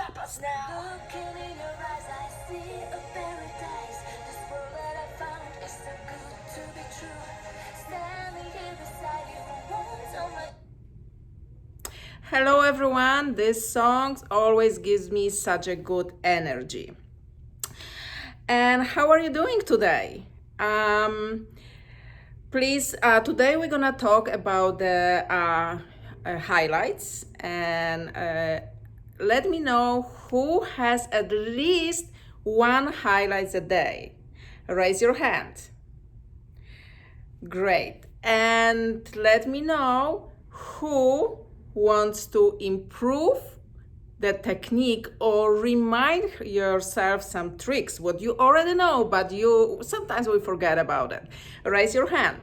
stop us now. Looking in your eyes, I see a paradise. This world that I found is too good to be true. Standing here beside you, won't so much. Hello everyone, this song always gives me such a good energy. And how are you doing today? Please, today we're gonna talk about the highlights and let me know who has at least one highlights a day. Raise your hand. Great. And let me know who wants to improve the technique or remind yourself some tricks, what you already know, but you sometimes we forget about it. Raise your hand.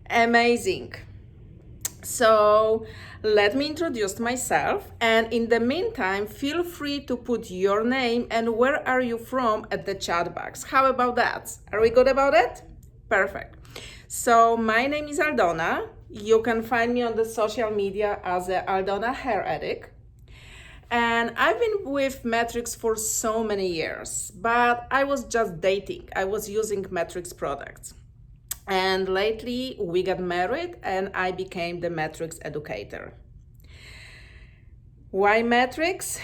Amazing. So let me introduce myself, and in the meantime, feel free to put your name and where are you from at the chat box. How about that? Are we good about it? Perfect. So my name is Aldona. You can find me on the social media as Aldona Hair Addict. And I've been with Matrix for so many years, but I was just dating. I was using Matrix products. And lately we got married and I became the Matrix educator. Why Matrix?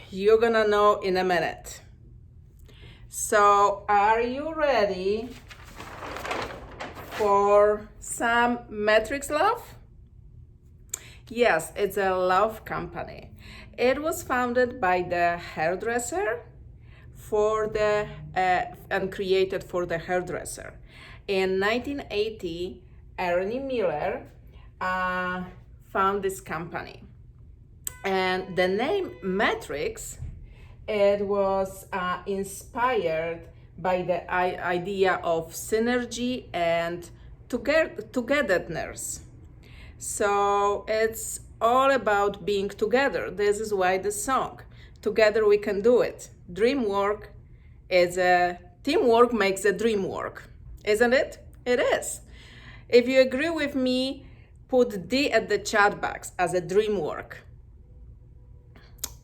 You're gonna know in a minute. So are you ready for some Matrix love? Yes, it's a love company. It was founded by the hairdresser and created for the hairdresser. In 1980, Ernie Miller found this company. And the name Matrix, it was inspired by the idea of synergy and togetherness. So it's all about being together. This is why the song, Together We Can Do It. Teamwork makes a dream work. Isn't it? It is. If you agree with me, put D at the chat box as a dream work.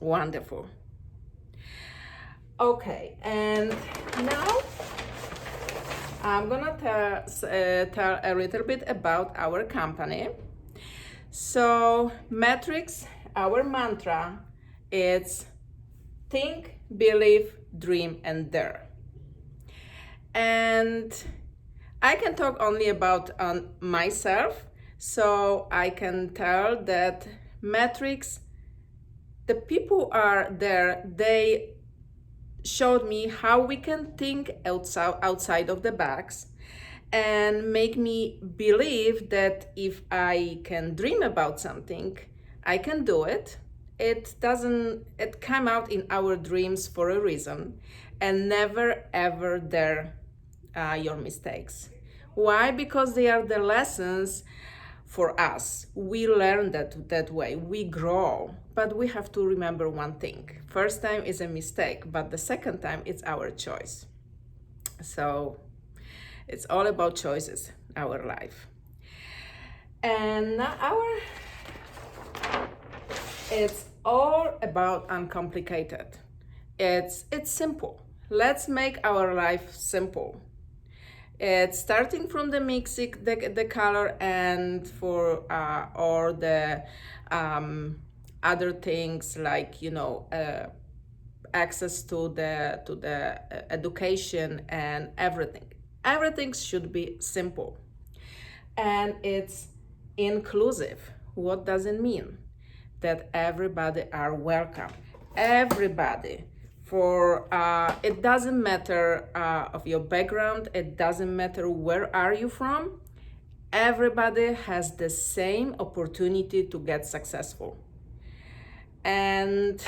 Wonderful. Okay, and now I'm gonna tell a little bit about our company. So Matrix, our mantra, is think, believe, dream, and dare. And I can talk only about myself, so I can tell that Matrix, the people are there, they showed me how we can think outside of the box and make me believe that if I can dream about something, I can do it. It came out in our dreams for a reason, and never ever dare your mistakes. Why? Because they are the lessons for us. We learn that way, we grow, but we have to remember one thing. First time is a mistake, but the second time it's our choice. So it's all about choices, our life. And it's all about uncomplicated. It's simple. Let's make our life simple. It's starting from the mixing, the color, and for or the other things like access to the education and everything. Everything should be simple, and it's inclusive. What does it mean? That everybody are welcome. Everybody. For it doesn't matter of your background, it doesn't matter where are you from, everybody has the same opportunity to get successful. And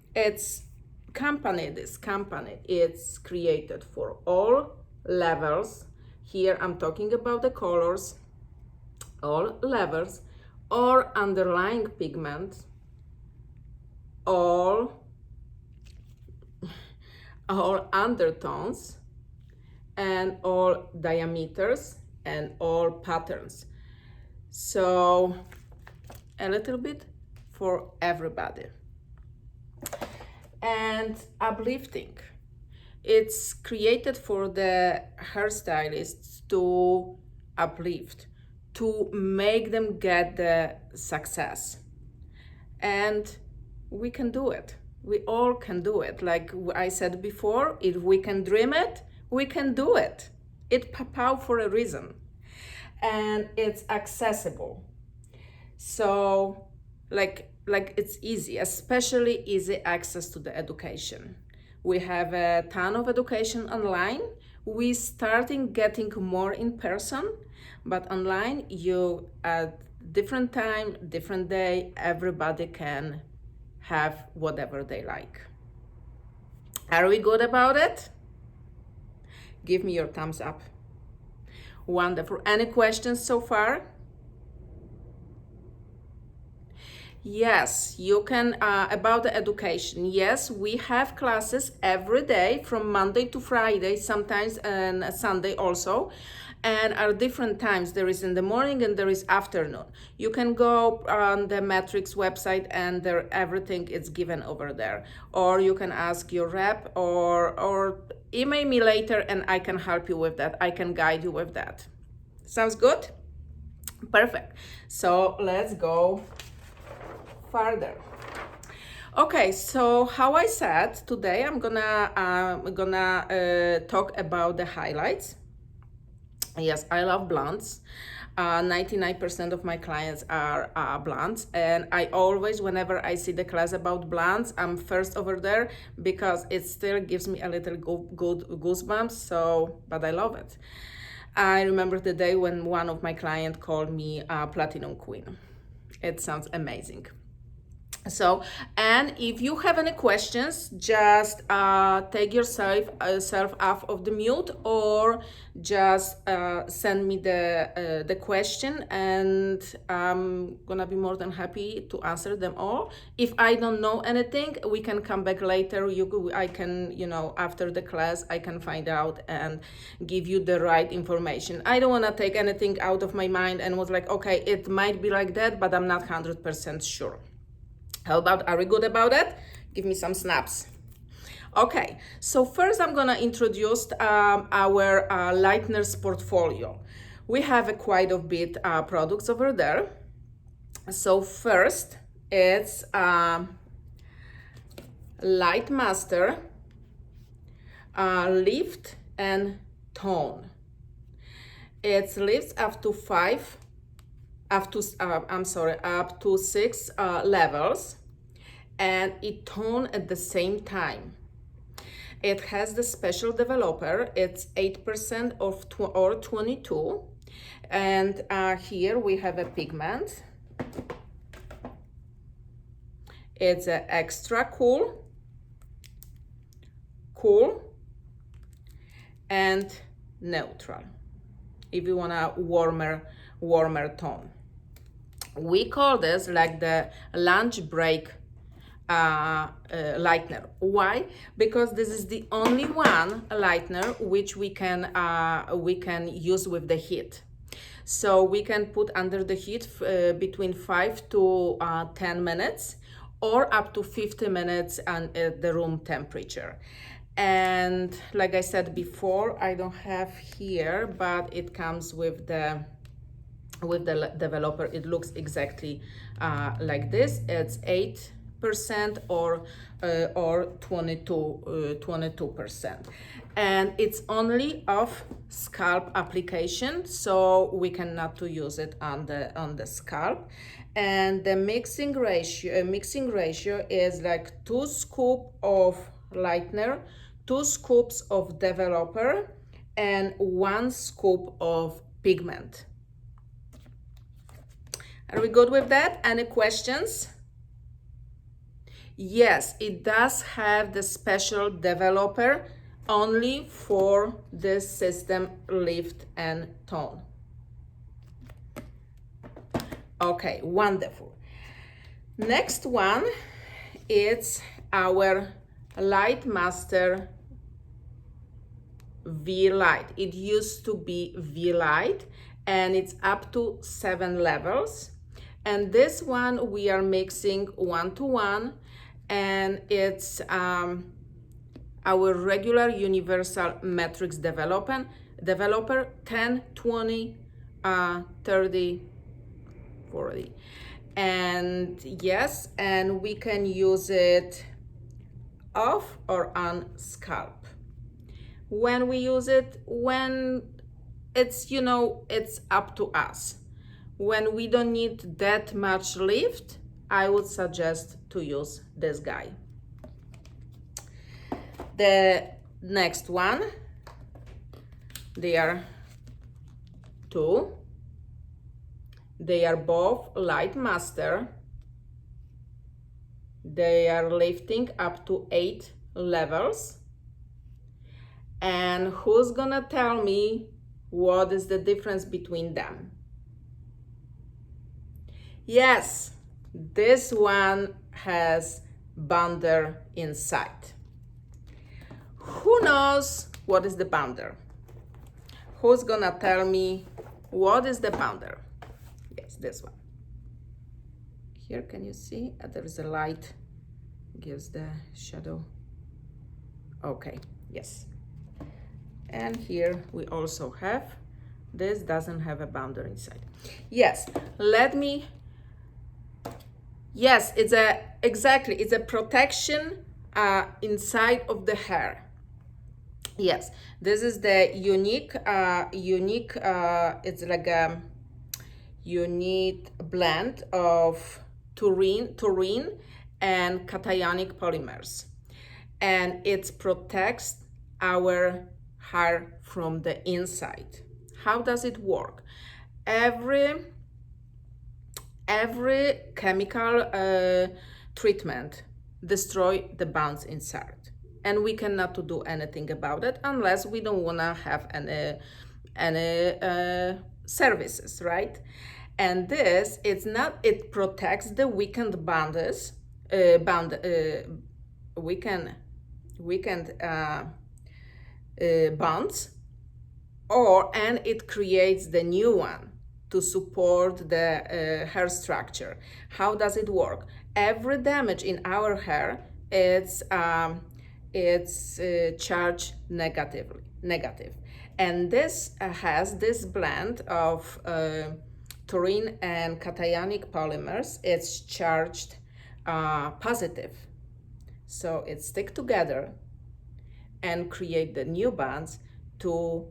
this company, it's created for all levels. Here I'm talking about the colors, all levels, all underlying pigments, all undertones, and all diameters and all patterns. So a little bit for everybody. and uplifting. It's created for the hairstylists to uplift, to make them get the success. And we can do it. We all can do it. Like I said before, if we can dream it, we can do it. It's pow for a reason. And it's accessible. So like it's easy, especially easy access to the education. We have a ton of education online. We starting getting more in person, but online you at different time, different day, everybody can have whatever they like. Are we good about it? Give me your thumbs up. Wonderful. Any questions so far? Yes, you can, about the education. Yes, we have classes every day from Monday to Friday, sometimes and Sunday also, and are different times. There is in the morning and there is afternoon. You can go on the Matrix website and there everything is given over there. Or you can ask your rep or email me later and I can help you with that. I can guide you with that. Sounds good? Perfect. So let's go further. Okay, so how I said, today I'm gonna talk about the highlights. Yes, I love blondes. 99% of my clients are blondes, and I always, whenever I see the class about blondes, I'm first over there because it still gives me a little good goosebumps. So, but I love it. I remember the day when one of my clients called me Platinum Queen. It sounds amazing. So, and if you have any questions, just take yourself off of the mute, or just send me the question, and I'm gonna be more than happy to answer them all. If I don't know anything, we can come back later. I can, after the class, I can find out and give you the right information. I don't wanna take anything out of my mind and was like, okay, it might be like that, but I'm not 100% sure. How about, are we good about it? Give me some snaps. Okay, so first I'm gonna introduce our lighteners portfolio. We have quite a bit products over there. So first, it's Light Master Lift and Tone. It lifts up to up to 6 levels, and it tone at the same time. It has the special developer. It's 8% or 22, and here we have a pigment. It's an extra cool, and neutral. If you want a warmer tone. We call this like the lunch break lightener. Why? Because this is the only one lightener which we can use with the heat. So we can put under the heat between 5 to 10 minutes or up to 50 minutes at the room temperature. And like I said before, I don't have here, but it comes with the developer. It looks exactly like this. It's 8% or 22%, and it's only of scalp application, so we cannot to use it on the scalp. And the mixing ratio is like 2 scoops of lightener, 2 scoops of developer, and 1 scoop of pigment. Are we good with that? Any questions? Yes, it does have the special developer only for this system, lift and tone. Okay, wonderful. Next one is our Light Master V-Light. It used to be V-Light, and it's up to 7 levels. And this one we are mixing 1-to-1, and it's our regular universal matrix developer 10, 20, 30, 40. And yes, and we can use it off or on scalp. When we use it, when it's, it's up to us. When we don't need that much lift, I would suggest to use this guy. The next one, there are two. They are both light master. They are lifting up to 8 levels. And who's gonna tell me what is the difference between them? Yes, this one has bounder inside. Who knows what is the bounder? Who's gonna tell me what is the bounder? Yes, this one. Here, can you see? There is a light, gives the shadow. Okay, yes. And here we also have, this doesn't have a bounder inside. Yes, yes, it's a protection inside of the hair. Yes, this is the unique, it's like a unique blend of taurine and cationic polymers. And it protects our hair from the inside. How does it work? Every chemical treatment destroy the bonds inside, and we cannot do anything about it unless we don't want to have any services, right? And this, it protects the weakened bonds, bonds, and it creates the new one to support the hair structure. How does it work? Every damage in our hair, it's charged negative, and this has this blend of taurine and cationic polymers. It's charged positive, so it stick together and create the new bonds to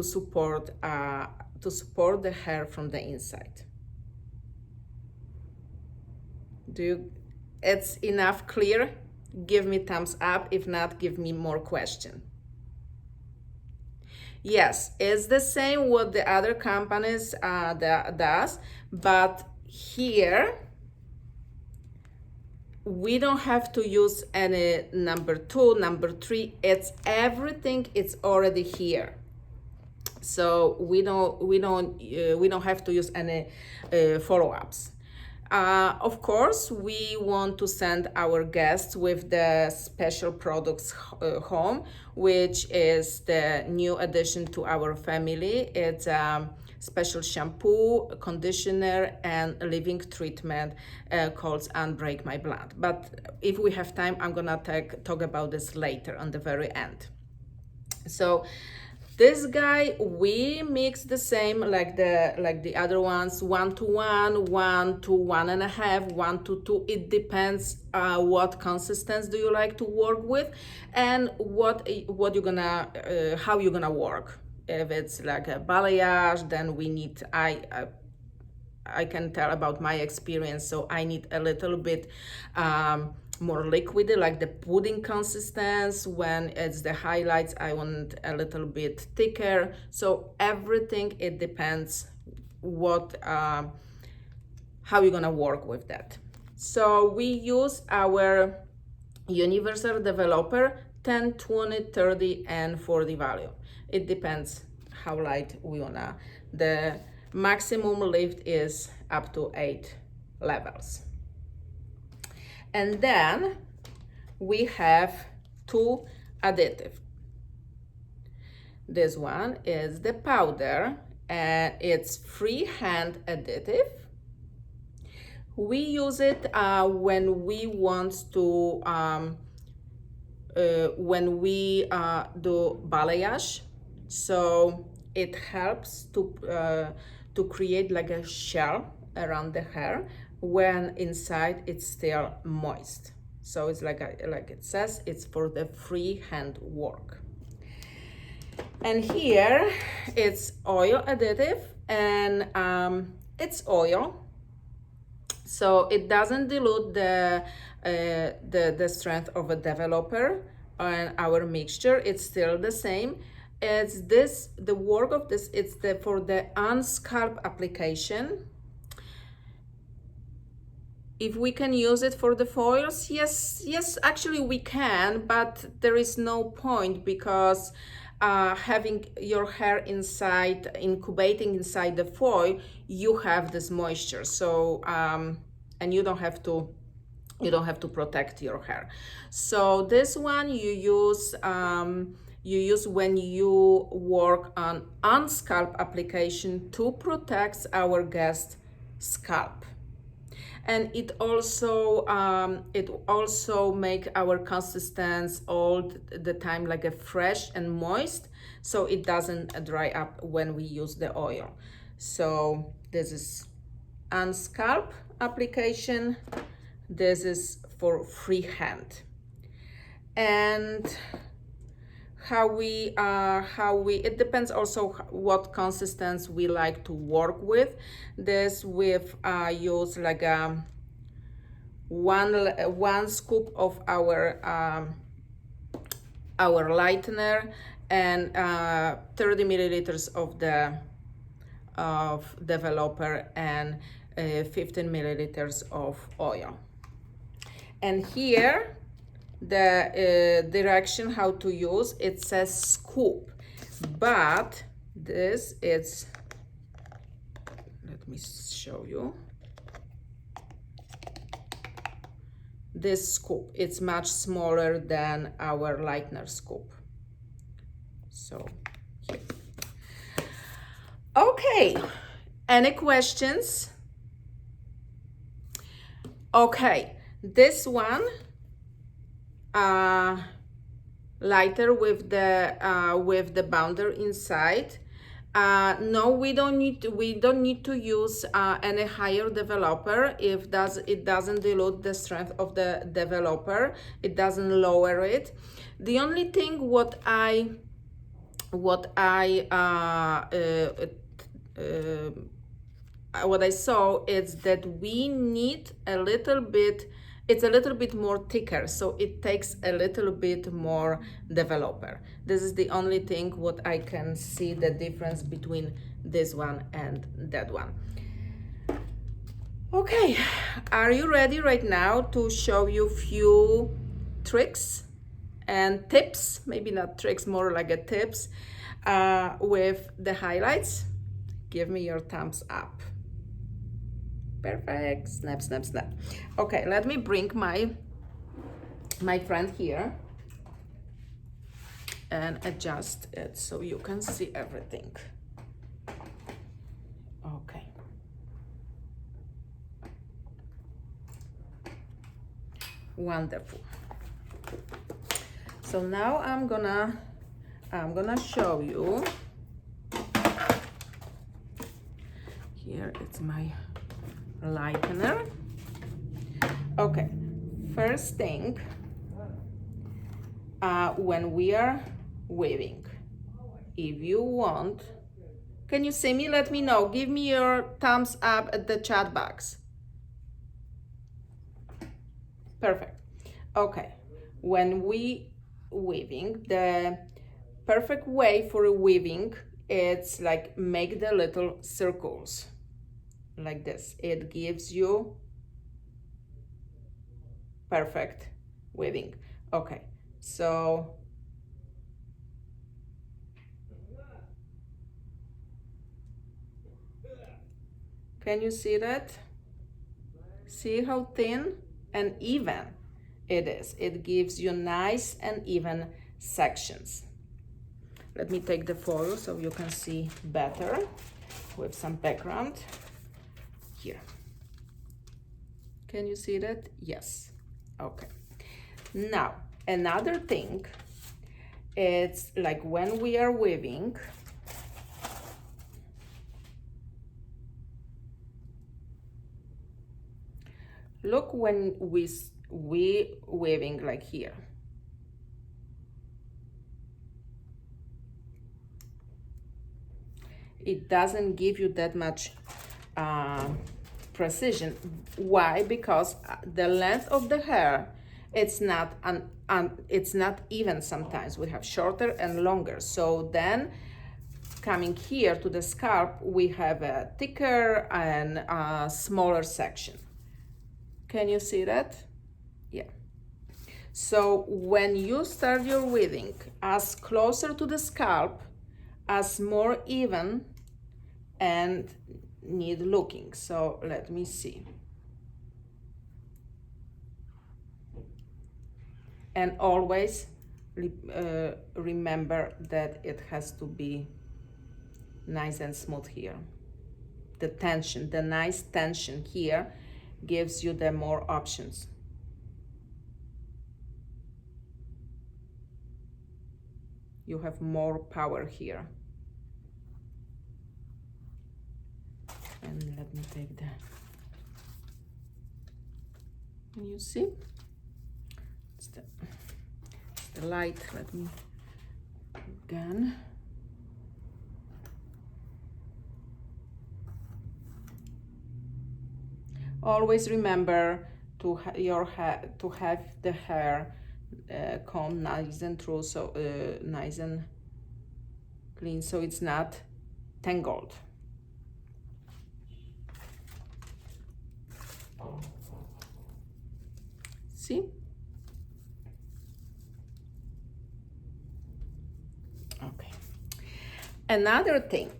support the hair from the inside. It's enough clear? Give me thumbs up. If not, give me more question. Yes, it's the same what the other companies does, but here we don't have to use any number 2, number 3. It's everything. It's already here, so we don't have to use any follow-ups. Of course, we want to send our guests with the special products home, which is the new addition to our family. It's special shampoo, conditioner, and leave-in treatment called Unbreak My Blonde. But if we have time, I'm gonna talk about this later on the very end. So this guy, we mix the same like the other ones, 1 to 1, 1 to 1.5, 1 to 2. It depends what consistency do you like to work with, and what you're gonna how you're gonna work. If it's like a balayage, then we need I can tell about my experience, so I need a little bit more liquid, like the pudding consistency. When it's the highlights, I want a little bit thicker. So everything, it depends what how you're gonna work with that. So we use our universal developer 10, 20, 30, and 40 value. It depends how light we wanna. The maximum lift is up to 8 levels. And then we have 2 additives. This one is the powder, and it's freehand additive, We use it when we want to when we do balayage. So it helps to create like a shell around the hair when inside it's still moist. So it's like like it says, it's for the freehand work. And here it's oil additive, and it's oil, so it doesn't dilute the strength of a developer and our mixture. It's still the same. It's this, the work of this, it's for the on-scalp application. If we can use it for the foils, yes, actually we can, but there is no point, because having your hair inside, incubating inside the foil, you have this moisture. So and you don't have to protect your hair. So this one you use when you work on scalp application to protect our guest scalp. And it also make our consistency all the time like a fresh and moist, so it doesn't dry up when we use the oil. So this is on scalp application, this is for freehand. And how we it depends also what consistency we like to work with. This we've used like one scoop of our lightener and 30 milliliters of developer and 15 milliliters of oil. And here the direction how to use, it says scoop, but this is, let me show you, this scoop, it's much smaller than our lightener scoop. So here. Okay, any questions? Okay, this one lighter with the bounder inside. No, we don't need to use any higher developer. If it doesn't dilute the strength of the developer, it doesn't lower it. The only thing what I saw is that we need a little bit, it's a little bit more thicker, so it takes a little bit more developer. This is the only thing what I can see the difference between this one and that one. Okay, are you ready right now to show you few tricks and tips? Maybe not tricks, more like a tips with the highlights. Give me your thumbs up. Perfect. Snap, snap, snap. Okay, let me bring my friend here and adjust it so you can see everything. Okay. Wonderful. So now I'm gonna show you. Here it's my lightener. Okay, first thing, when we are weaving, if you want, can you see me? Let me know. Give me your thumbs up at the chat box. Perfect. Okay, when we weaving, the perfect way for weaving, it's like make the little circles like this. It gives you perfect weaving. Okay, so can you see that? See how thin and even it is. It gives you nice and even sections. Let me take the foil so you can see better with some background. Here. Can you see that? Yes. Okay. Now, another thing, it's like when we are weaving, look when we weaving like here. It doesn't give you that much precision. Why? Because the length of the hair, it's not it's not even. Sometimes we have shorter and longer. So then coming here to the scalp, we have a thicker and a smaller section. Can you see that? Yeah. So when you start your weaving, as closer to the scalp, as more even and neat looking. So let me see. And always remember that it has to be nice and smooth here. The tension, the nice tension here gives you the more options. You have more power here. And let me take that. Can you see? It's the light. Let me again. Always remember to have the hair combed nice and through, so nice and clean, so it's not tangled. See? Okay. Another thing,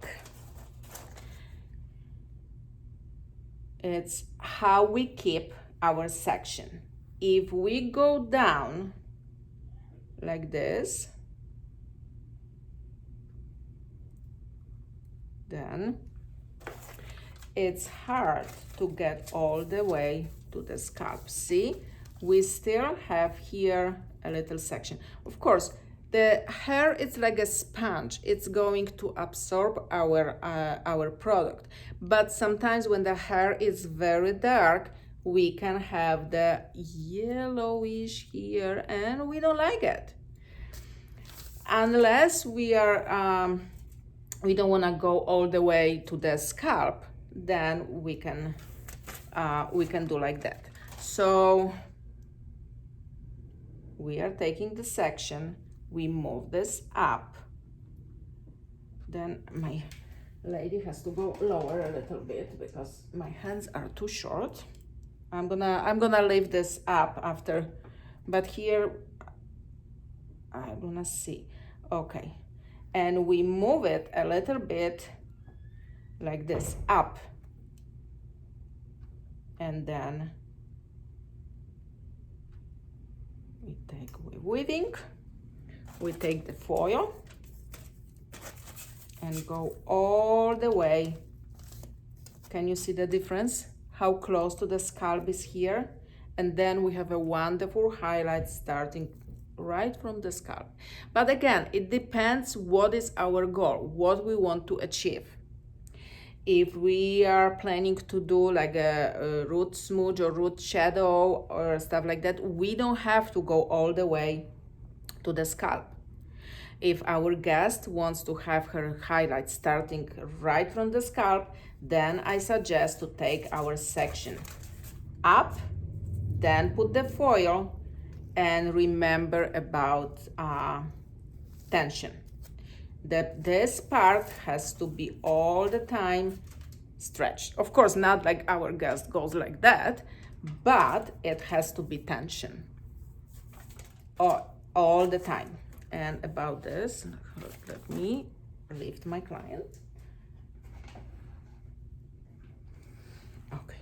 it's how we keep our section. If we go down like this, then it's hard to get all the way to the scalp. See, we still have here a little section. Of course, the hair is like a sponge. It's going to absorb our product. But sometimes when the hair is very dark, we can have the yellowish here, and we don't like it. Unless we are we don't want to go all the way to the scalp, then we can do like that. So we are taking the section, we move this up, then my lady has to go lower a little bit because my hands are too short. I'm gonna leave this up after, but here I'm gonna see. Okay, and we move it a little bit like this up, and then we take weaving, we take the foil and go all the way. Can you see the difference? How close to the scalp is here? And then we have a wonderful highlight starting right from the scalp. But again, it depends what is our goal, what we want to achieve. If we are planning to do like a root smudge or root shadow or stuff like that, we don't have to go all the way to the scalp. If our guest wants to have her highlight starting right from the scalp, then I suggest to take our section up, then put the foil, and remember about tension. That this part has to be all the time stretched. Of course, not like our guest goes like that, but it has to be tension all the time. And about this, let me lift my client. Okay.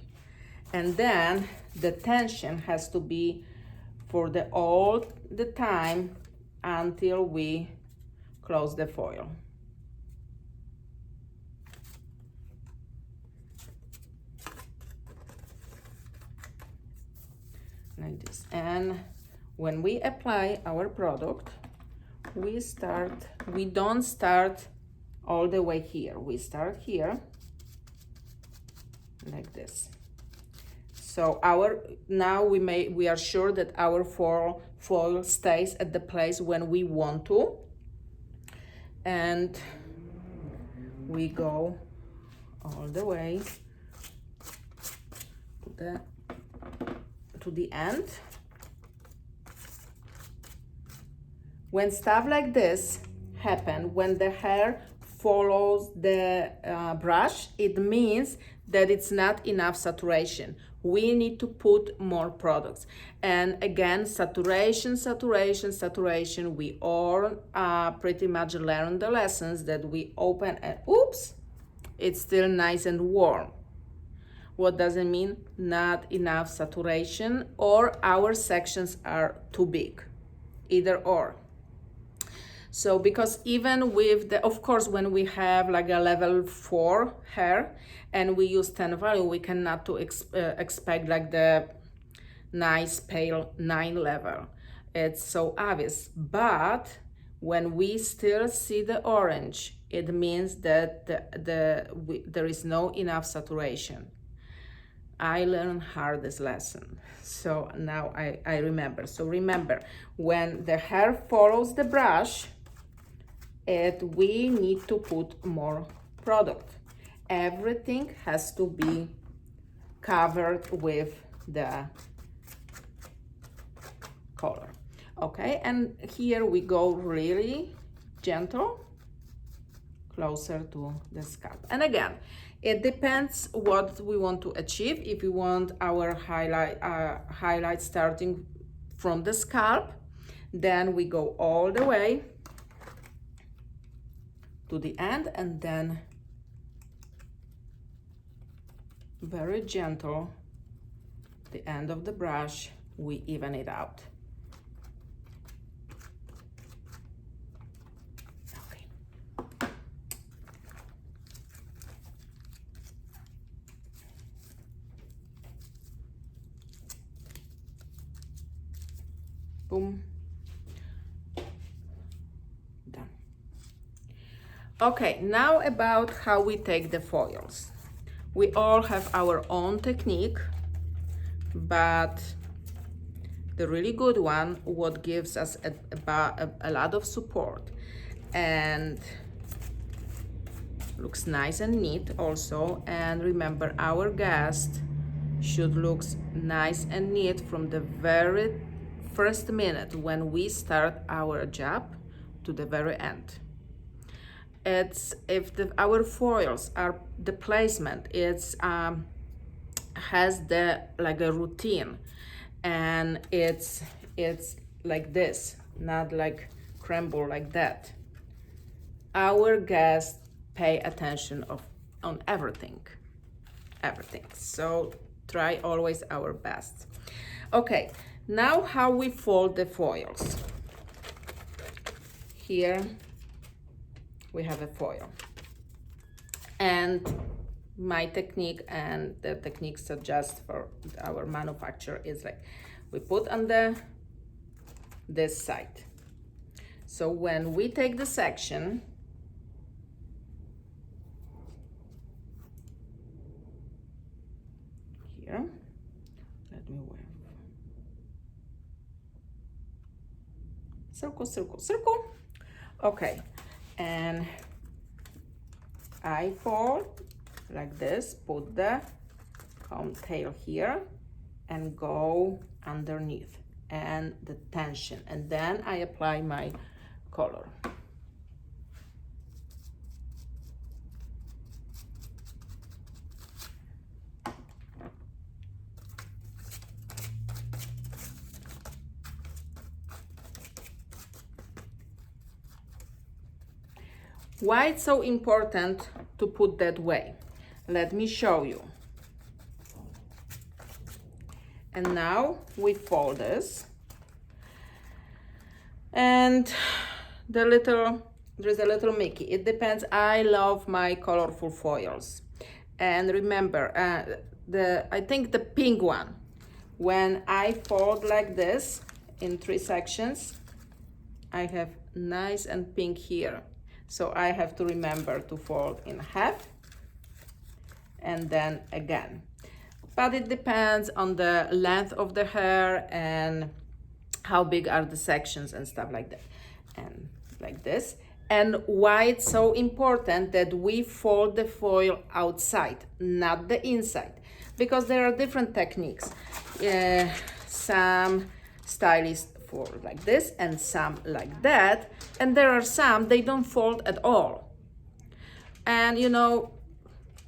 And then the tension has to be for all the time until we close the foil. like this. And when we apply our product, we don't start all the way here. We start here like this. So now we are sure that our foil stays at the place when we want to, and we go all the way to the end. When stuff like this happen, when the hair follows the brush, it means that it's not enough saturation. We need to put more products. And again, saturation. We all pretty much learn the lessons that we open and oops, it's still nice and warm. What does it mean? Not enough saturation, or our sections are too big, either or. So because even with of course, when we have like a level 4 hair and we use 10 value, we cannot expect like the nice pale 9 level. It's so obvious. But when we still see the orange, it means that there is no enough saturation. I learned hard this lesson, so now I remember. So remember, when the hair follows the brush, we need to put more product. Everything has to be covered with the color. Okay, and here we go really gentle, closer to the scalp. And again, it depends what we want to achieve. If we want our highlight starting from the scalp, then we go all the way to the end, and then very gentle, the end of the brush, we even it out. Okay. Boom. Done. Okay, now about how we take the foils. We all have our own technique, but the really good one, what gives us a lot of support and looks nice and neat also. And remember, our guest should look nice and neat from the very first minute when we start our job to the very end. It's if our foils are the placement, it's has the like a routine, and it's like this, not like crumble like that. Our guests pay attention on everything. So try always our best. Okay, now how we fold the foils. Here we have a foil, and my technique and the technique suggest for our manufacturer is like we put on this side. So when we take the section, here, let me wear circle. Okay, and I fold like this, put the comb tail here and go underneath and the tension, and then I apply my color. Why it's so important to put that way? Let me show you. And now we fold this, and there's a little Mickey. It depends. I love my colorful foils, and remember, I think the pink one When I fold like this in 3 sections, I have nice and pink here. So I have to remember to fold in half and then again. But it depends on the length of the hair and how big are the sections and stuff like that. And like this. And why it's so important that we fold the foil outside, not the inside, because there are different techniques. Some stylists fold like this and some like that, and there are some they don't fold at all. And you know,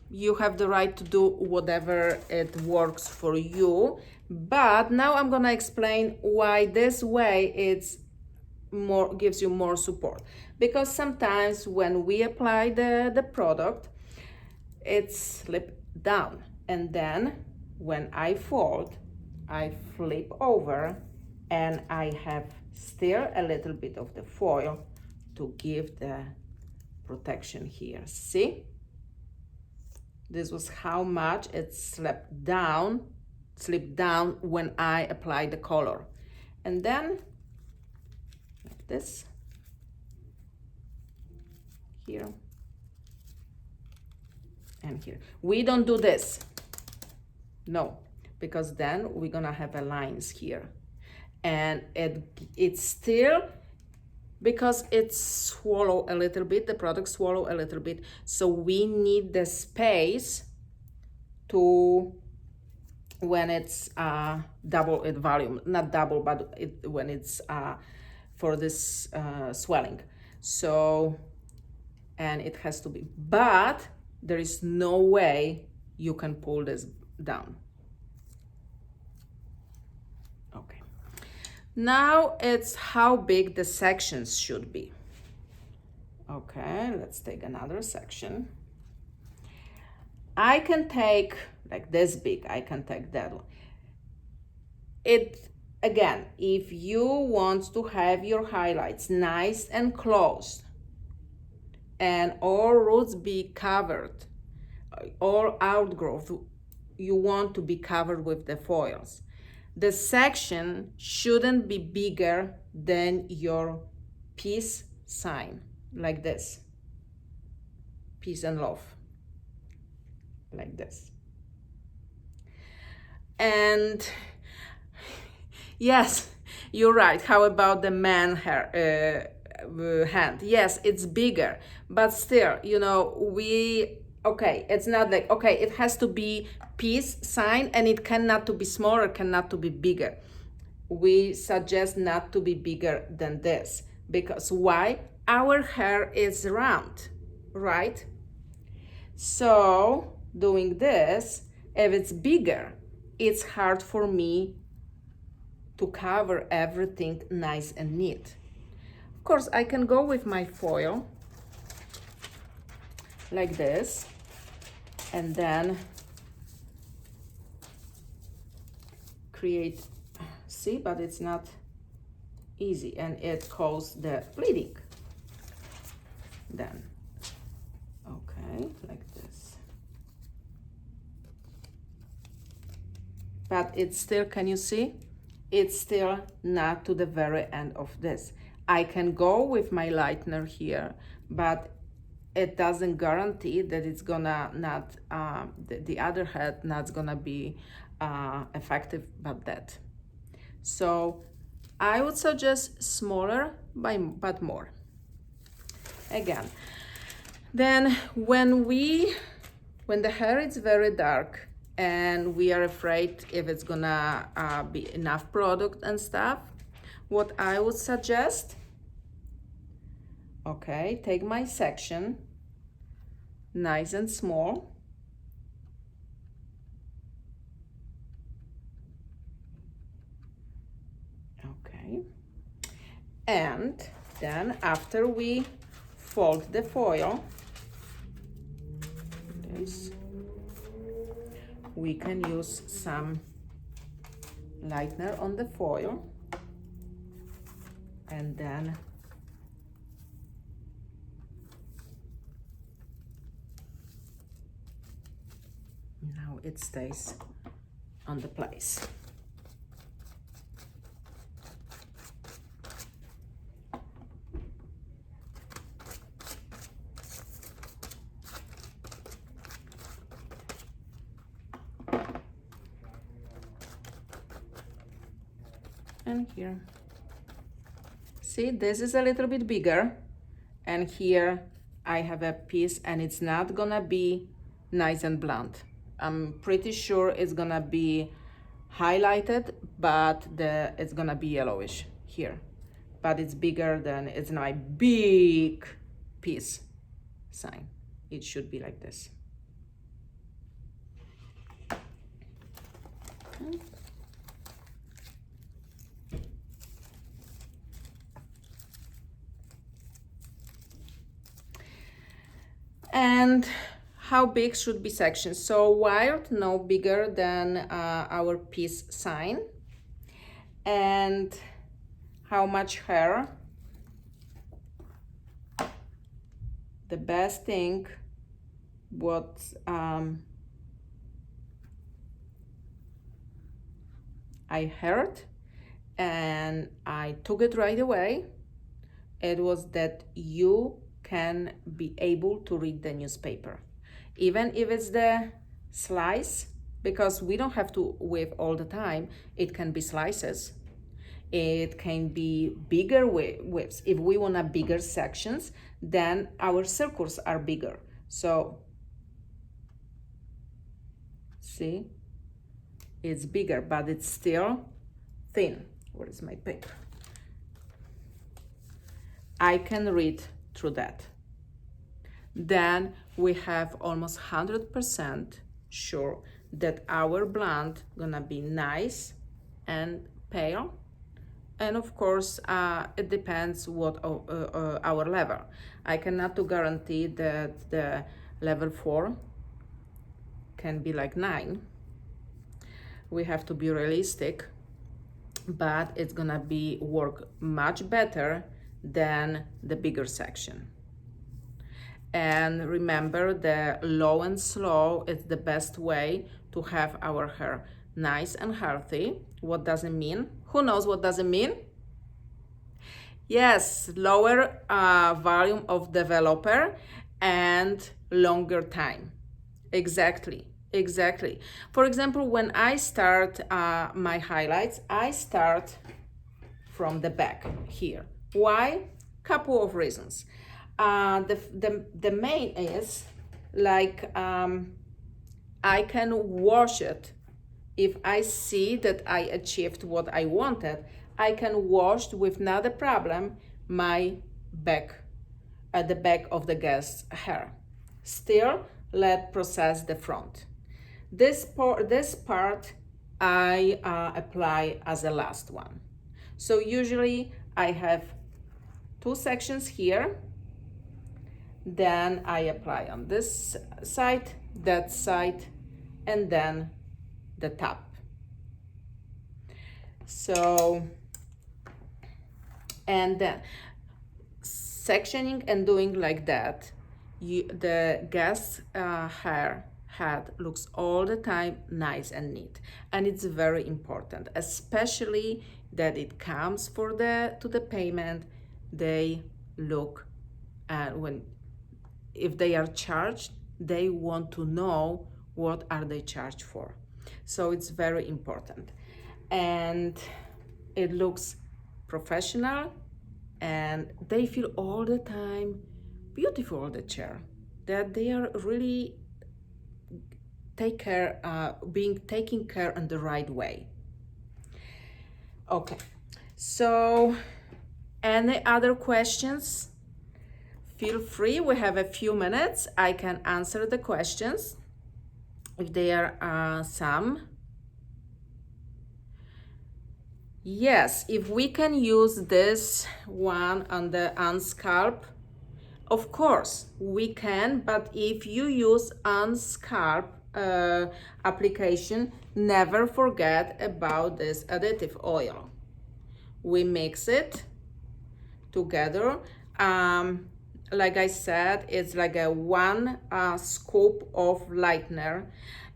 you have the right to do whatever it works for you, but now I'm gonna explain why this way it's more gives you more support. Because sometimes when we apply the product, it slips down, and then when I fold, I flip over and I have still a little bit of the foil to give the protection here. See? This was how much it slipped down when I applied the color. And then like this here and here. We don't do this, no, because then we're gonna have a lines here, and it's still, because it's swallow a little bit, the product swallow a little bit, so we need the space to, when it's double its volume, not double, but when it's for this swelling. So, and it has to be, but there is no way you can pull this down. Okay. Now it's how big the sections should be. Okay, let's take another section. I can take like this big, I can take that one. It, again, if you want to have your highlights nice and close and all roots be covered, all outgrowth, you want to be covered with the foils. The section shouldn't be bigger than your peace sign, like this. Peace and love, like this. And yes, you're right. How about the man hair, hand? Yes, it's bigger, but still, you know, okay, it's not like, okay, it has to be peace sign and it cannot to be smaller, cannot to be bigger. We suggest not to be bigger than this, because why? Our hair is round, right? So doing this, if it's bigger, it's hard for me to cover everything nice and neat. Of course, I can go with my foil like this, and then create, see, but it's not easy and it causes the bleeding. Then, okay, like this. But it's still, can you see? It's still not to the very end of this. I can go with my lightener here, but it doesn't guarantee that it's gonna not, the other head not gonna be effective but that. So I would suggest smaller but more. Again, then when the hair is very dark and we are afraid if it's gonna be enough product and stuff, what I would suggest, okay, take my section, nice and small, okay, and then after we fold the foil, this, we can use some lightener on the foil, and then now it stays on the place. and here. See, this is a little bit bigger, and here I have a piece, and it's not gonna be nice and blunt. I'm pretty sure it's gonna be highlighted, but it's gonna be yellowish here. But it's bigger than, it's my big piece sign. It should be like this. Okay. And how big should be sections? So wired, no bigger than our piece sign. And how much hair? The best thing, what I heard, and I took it right away, it was that you can be able to read the newspaper, even if it's the slice, because we don't have to weave all the time. It can be slices. It can be bigger waves. If we want a bigger sections, then our circles are bigger. So see, it's bigger, but it's still thin. Where is my paper? I can read through that. Then we have almost 100% sure that our blend gonna be nice and pale. And of course, it depends what our level. I cannot to guarantee that the level 4 can be like 9. We have to be realistic, but it's gonna be work much better than the bigger section. And remember, the low and slow is the best way to have our hair nice and healthy. What does it mean? Who knows what does it mean? Yes, lower volume of developer and longer time. Exactly. For example, when I start my highlights, I start from the back here. Why? Couple of reasons. The main is like I can wash it. If I see that I achieved what I wanted, I can wash with not a problem my back, at the back of the guest's hair. Still, let's process the front. This part I apply as the last one. So usually I have 2 sections here. Then I apply on this side, that side, and then the top. So, and then sectioning and doing like that, the guest's head looks all the time nice and neat, and it's very important, especially that it comes for to the payment. They look, when if they are charged, they want to know what are they charged for. So it's very important, and it looks professional, and they feel all the time beautiful, the chair, that they are really being taken care in the right way. Okay, so any other questions? Feel free, we have a few minutes. I can answer the questions if there are some. Yes, if we can use this one on the unscalp, of course we can, but if you use unscalp application, never forget about this additive oil. We mix it together. Like I said, it's like a 1 scoop of lightener,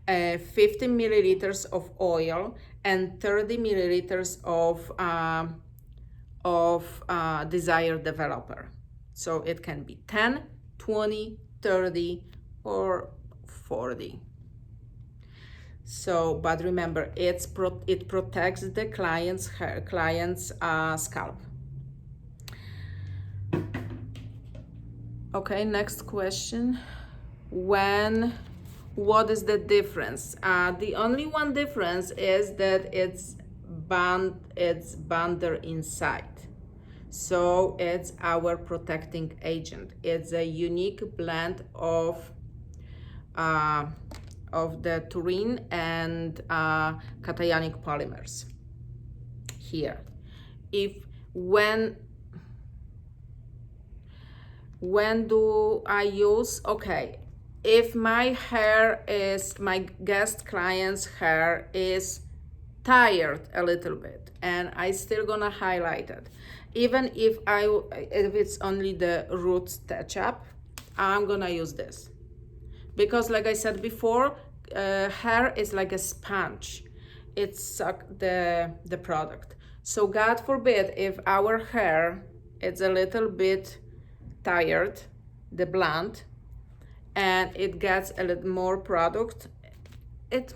50 milliliters of oil, and 30 milliliters of desired developer. So it can be 10, 20, 30, or 40. So, but remember, it protects the client's hair, scalp. Okay, next question. What is the difference? The only one difference is that it's bonder inside. So it's our protecting agent. It's a unique blend of the taurine and cationic polymers here. When do I use? Okay, if my guest client's hair is tired a little bit, and I still gonna highlight it, even if it's only the root touch up, I'm gonna use this, because like I said before, hair is like a sponge. It sucks the product. So God forbid if our hair is a little bit tired, the blonde, and it gets a little more product, it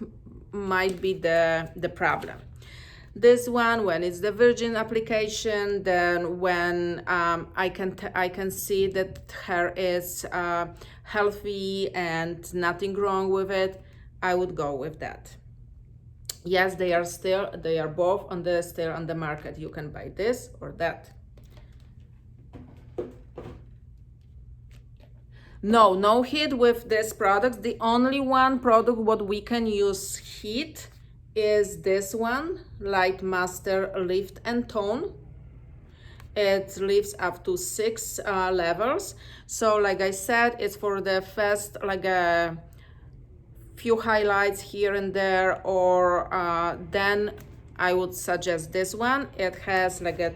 might be the problem. This one, when it's the virgin application, then when I can see that hair is healthy and nothing wrong with it, I would go with that. Yes, they are both still on the market. You can buy this or that. No heat with this product. The only one product what we can use heat is this one, Light Master Lift and Tone. It lifts up to 6 levels. So like I said, it's for the first, like a few highlights here and there, or then I would suggest this one. It has like a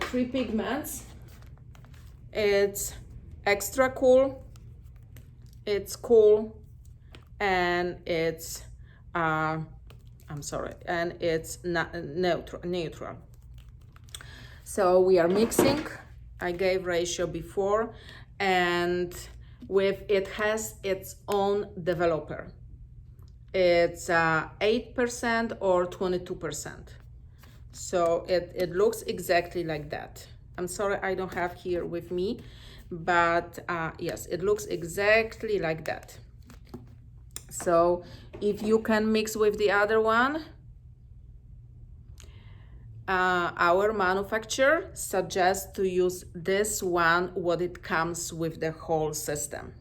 three pigments. It's extra cool, it's cool, and it's and it's not neutral. So we are mixing. I gave ratio before, and it has its own developer. It's 8% or 22%. So it looks exactly like that. I'm sorry I don't have here with me, but yes, it looks exactly like that. So if you can mix with the other one, our manufacturer suggests to use this one, what it comes with the whole system.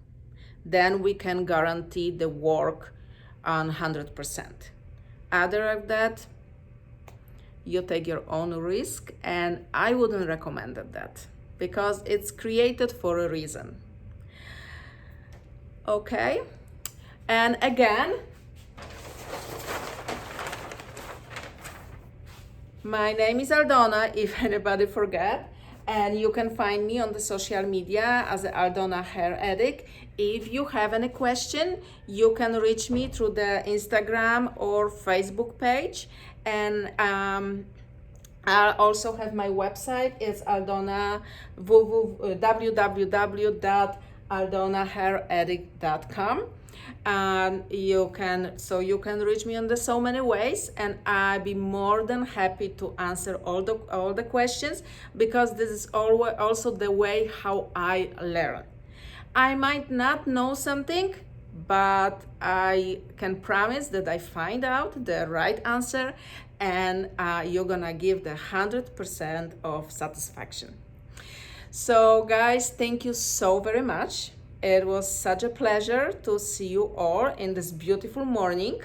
Then we can guarantee the work on 100%. Other than that, you take your own risk, and I wouldn't recommend that because it's created for a reason. Okay, and again, my name is Aldona, if anybody forget, and you can find me on the social media as Aldona Hair Addict. If you have any question, you can reach me through the Instagram or Facebook page, and I also have my website. It's Aldona, www.aldonahairaddict.com. You can reach me on so many ways, and I'd be more than happy to answer all the questions, because this is also the way how I learn. I might not know something, but I can promise that I find out the right answer, and you're gonna give the 100% of satisfaction. So guys, thank you so very much. It was such a pleasure to see you all in this beautiful morning,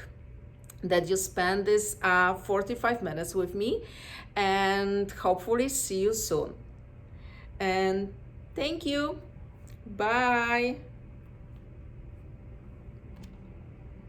that you spend this 45 minutes with me, and hopefully see you soon. And thank you. Bye.